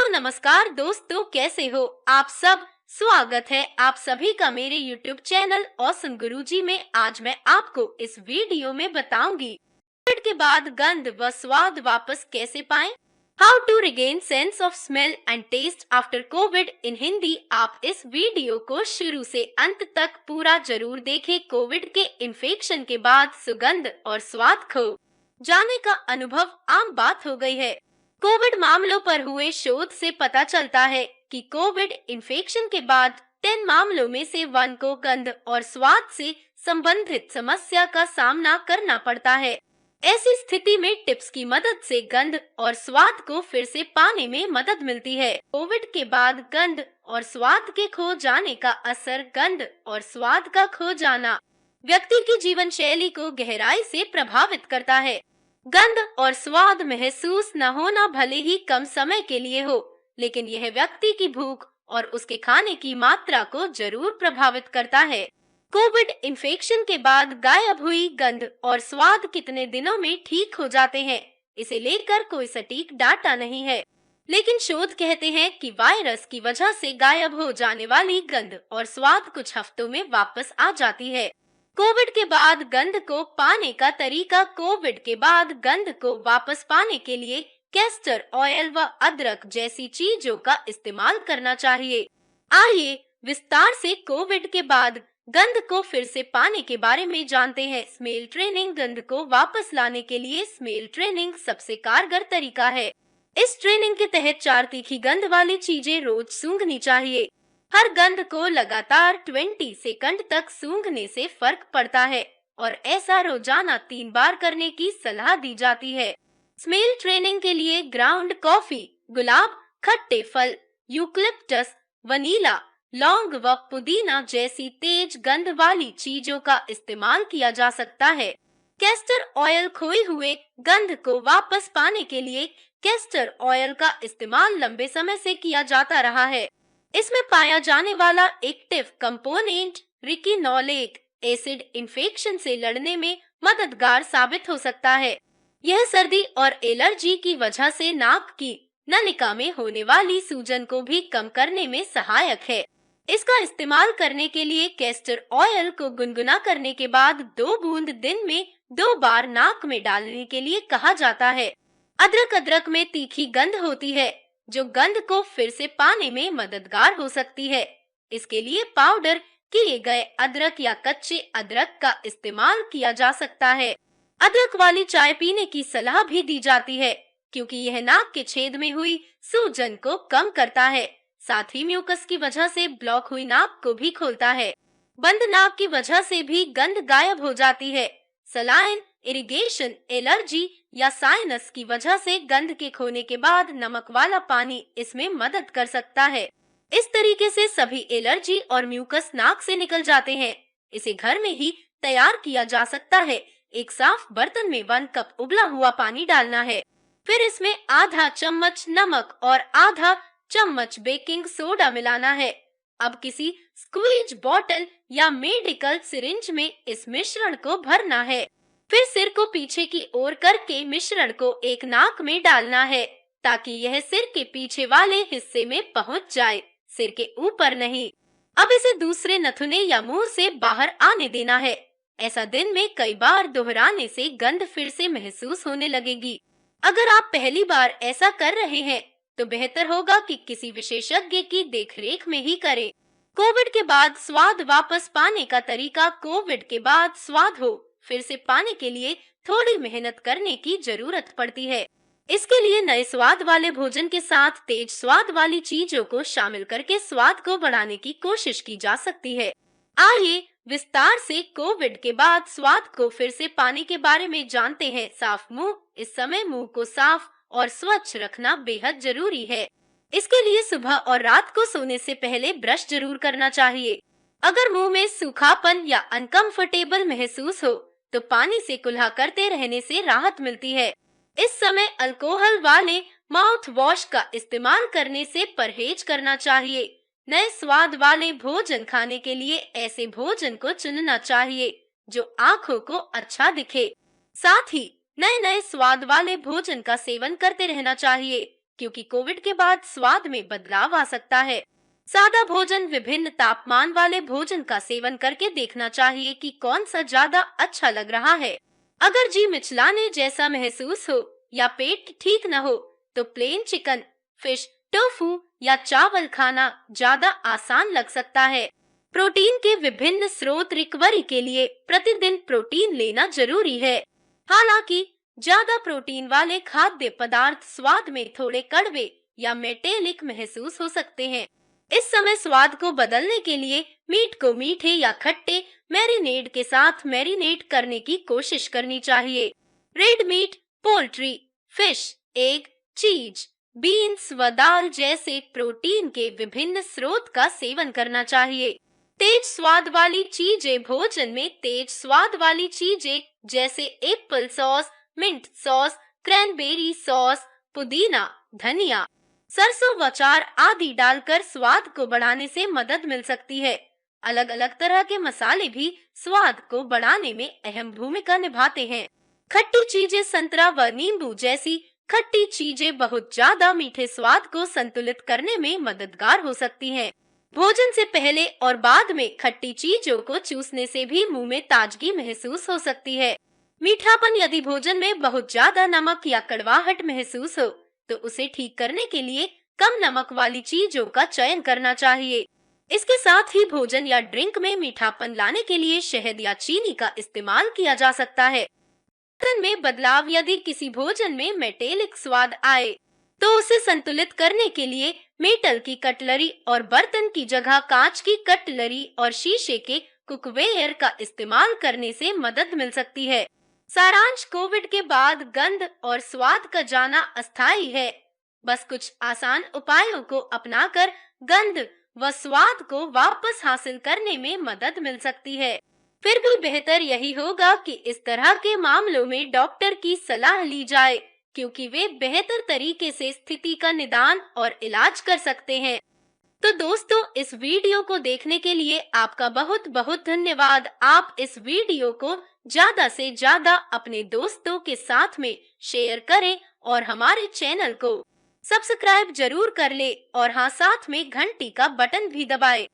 नमस्कार दोस्तों, कैसे हो आप सब। स्वागत है आप सभी का मेरे YouTube चैनल ऑसम गुरुजी में। आज मैं आपको इस वीडियो में बताऊंगी कोविड के बाद गंध व स्वाद वापस कैसे पाएं। How to regain sense of smell and taste after covid in Hindi. आप इस वीडियो को शुरू से अंत तक पूरा जरूर देखें। कोविड के इन्फेक्शन के बाद सुगंध और स्वाद खो जाने का अनुभव आम बात हो गई है। कोविड मामलों पर हुए शोध से पता चलता है कि कोविड इन्फेक्शन के बाद 10 मामलों में से 1 को गंध और स्वाद से संबंधित समस्या का सामना करना पड़ता है। ऐसी स्थिति में टिप्स की मदद से गंध और स्वाद को फिर से पाने में मदद मिलती है। कोविड के बाद गंध और स्वाद के खो जाने का असर। गंध और स्वाद का खो जाना व्यक्ति की जीवन शैली को गहराई से प्रभावित करता है। गंध और स्वाद महसूस न होना भले ही कम समय के लिए हो, लेकिन यह व्यक्ति की भूख और उसके खाने की मात्रा को जरूर प्रभावित करता है। कोविड इन्फेक्शन के बाद गायब हुई गंध और स्वाद कितने दिनों में ठीक हो जाते हैं, इसे लेकर कोई सटीक डाटा नहीं है, लेकिन शोध कहते हैं कि वायरस की वजह से गायब हो जाने वाली गंध और स्वाद कुछ हफ्तों में वापस आ जाती है। कोविड के बाद गंध को पाने का तरीका। कोविड के बाद गंध को वापस पाने के लिए कैस्टर ऑयल व अदरक जैसी चीजों का इस्तेमाल करना चाहिए। आइए विस्तार से कोविड के बाद गंध को फिर से पाने के बारे में जानते हैं। Smell training. गंध को वापस लाने के लिए स्मेल ट्रेनिंग सबसे कारगर तरीका है। इस ट्रेनिंग के तहत 4 तीखी गंध वाली चीजें रोज सूंघनी चाहिए। हर गंध को लगातार 20 सेकंड तक सूंघने से फर्क पड़ता है और ऐसा रोजाना 3 बार करने की सलाह दी जाती है। स्मेल ट्रेनिंग के लिए ग्राउंड कॉफी, गुलाब, खट्टे फल, यूकलिप्टस, वनीला, लौंग व पुदीना जैसी तेज गंध वाली चीजों का इस्तेमाल किया जा सकता है। Castor oil. खोए हुए गंध को वापस पाने के लिए कैस्टर ऑयल का इस्तेमाल लंबे समय से किया जाता रहा है। इसमें पाया जाने वाला एक्टिव कंपोनेंट रिकिनोलेक एसिड इन्फेक्शन से लड़ने में मददगार साबित हो सकता है। यह सर्दी और एलर्जी की वजह से नाक की नलिका में होने वाली सूजन को भी कम करने में सहायक है। इसका इस्तेमाल करने के लिए कैस्टर ऑयल को गुनगुना करने के बाद 2 बूंद दिन में 2 बार नाक में डालने के लिए कहा जाता है। अदरक। अदरक में तीखी गंध होती है जो गंध को फिर से पाने में मददगार हो सकती है। इसके लिए पाउडर किए गए अदरक या कच्चे अदरक का इस्तेमाल किया जा सकता है। अदरक वाली चाय पीने की सलाह भी दी जाती है क्योंकि यह नाक के छेद में हुई सूजन को कम करता है, साथ ही म्यूकस की वजह से ब्लॉक हुई नाक को भी खोलता है। बंद नाक की वजह से भी गंध गायब हो जाती है। सलाइन, इरिगेशन, एलर्जी या साइनस की वजह से गंध के खोने के बाद नमक वाला पानी इसमें मदद कर सकता है। इस तरीके से सभी एलर्जी और म्यूकस नाक से निकल जाते हैं। इसे घर में ही तैयार किया जा सकता है। एक साफ बर्तन में 1 कप उबला हुआ पानी डालना है, फिर इसमें आधा चम्मच नमक और आधा चम्मच बेकिंग सोडा मिलाना है। अब किसी स्क्वीज बॉटल या मेडिकल सिरिंज में इस मिश्रण को भरना है, फिर सिर को पीछे की ओर करके मिश्रण को एक नाक में डालना है ताकि यह सिर के पीछे वाले हिस्से में पहुंच जाए, सिर के ऊपर नहीं। अब इसे दूसरे नथुने या मुंह से बाहर आने देना है। ऐसा दिन में कई बार दोहराने से गंध फिर से महसूस होने लगेगी। अगर आप पहली बार ऐसा कर रहे हैं तो बेहतर होगा कि किसी विशेषज्ञ की देखरेख में ही करें। कोविड के बाद स्वाद वापस पाने का तरीका। कोविड के बाद स्वाद हो फिर से पाने के लिए थोड़ी मेहनत करने की जरूरत पड़ती है। इसके लिए नए स्वाद वाले भोजन के साथ तेज स्वाद वाली चीजों को शामिल करके स्वाद को बढ़ाने की कोशिश की जा सकती है। आइए विस्तार से कोविड के बाद स्वाद को फिर से पाने के बारे में जानते हैं। साफ मुंह। इस समय मुंह को साफ और स्वच्छ रखना बेहद जरूरी है। इसके लिए सुबह और रात को सोने से पहले ब्रश जरूर करना चाहिए। अगर मुंह में सूखापन या अनकंफर्टेबल महसूस हो तो पानी से कुल्हा करते रहने से राहत मिलती है। इस समय अल्कोहल वाले माउथ वॉश का इस्तेमाल करने से परहेज करना चाहिए। नए स्वाद वाले भोजन खाने के लिए ऐसे भोजन को चुनना चाहिए जो आँखों को अच्छा दिखे। साथ ही नए नए स्वाद वाले भोजन का सेवन करते रहना चाहिए क्योंकि कोविड के बाद स्वाद में बदलाव आ सकता है। सादा भोजन, विभिन्न तापमान वाले भोजन का सेवन करके देखना चाहिए कि कौन सा ज्यादा अच्छा लग रहा है। अगर जी मिचलाने जैसा महसूस हो या पेट ठीक न हो तो प्लेन चिकन, फिश, टोफू या चावल खाना ज्यादा आसान लग सकता है। प्रोटीन के विभिन्न स्रोत, रिकवरी के लिए प्रतिदिन प्रोटीन लेना जरूरी है। हालांकि ज्यादा प्रोटीन वाले खाद्य पदार्थ स्वाद में थोड़े कड़वे या मेटेलिक महसूस हो सकते हैं। इस समय स्वाद को बदलने के लिए मीट को मीठे या खट्टे मैरिनेड के साथ मैरिनेट करने की कोशिश करनी चाहिए। Red meat, poultry, fish, egg, चीज, बीन्स व दाल जैसे प्रोटीन के विभिन्न स्रोत का सेवन करना चाहिए। तेज स्वाद वाली चीजें, भोजन में तेज स्वाद वाली चीजें जैसे apple sauce, mint sauce, cranberry sauce, पुदीना, धनिया, सरसों व अचार आदि डालकर स्वाद को बढ़ाने से मदद मिल सकती है। अलग अलग तरह के मसाले भी स्वाद को बढ़ाने में अहम भूमिका निभाते हैं। खट्टी चीजें, संतरा व नींबू जैसी खट्टी चीजें बहुत ज्यादा मीठे स्वाद को संतुलित करने में मददगार हो सकती हैं। भोजन से पहले और बाद में खट्टी चीजों को चूसने से भी मुंह में ताजगी महसूस हो सकती है। मीठापन, यदि भोजन में बहुत ज्यादा नमक या कड़वाहट महसूस हो तो उसे ठीक करने के लिए कम नमक वाली चीजों का चयन करना चाहिए। इसके साथ ही भोजन या ड्रिंक में मीठापन लाने के लिए शहद या चीनी का इस्तेमाल किया जा सकता है। बर्तन में बदलाव, यदि किसी भोजन में मेटेलिक स्वाद आए तो उसे संतुलित करने के लिए मेटल की कटलरी और बर्तन की जगह कांच की कटलरी और शीशे के कुकवेयर का इस्तेमाल करने से मदद मिल सकती है। सारांश, कोविड के बाद गंध और स्वाद का जाना अस्थायी है। बस कुछ आसान उपायों को अपनाकर गंध व स्वाद को वापस हासिल करने में मदद मिल सकती है। फिर भी बेहतर यही होगा कि इस तरह के मामलों में डॉक्टर की सलाह ली जाए, क्योंकि वे बेहतर तरीके से स्थिति का निदान और इलाज कर सकते हैं। तो दोस्तों, इस वीडियो को देखने के लिए आपका बहुत बहुत धन्यवाद। आप इस वीडियो को ज्यादा से ज्यादा अपने दोस्तों के साथ में शेयर करें और हमारे चैनल को सब्सक्राइब जरूर कर ले और हाँ, साथ में घंटी का बटन भी दबाएं।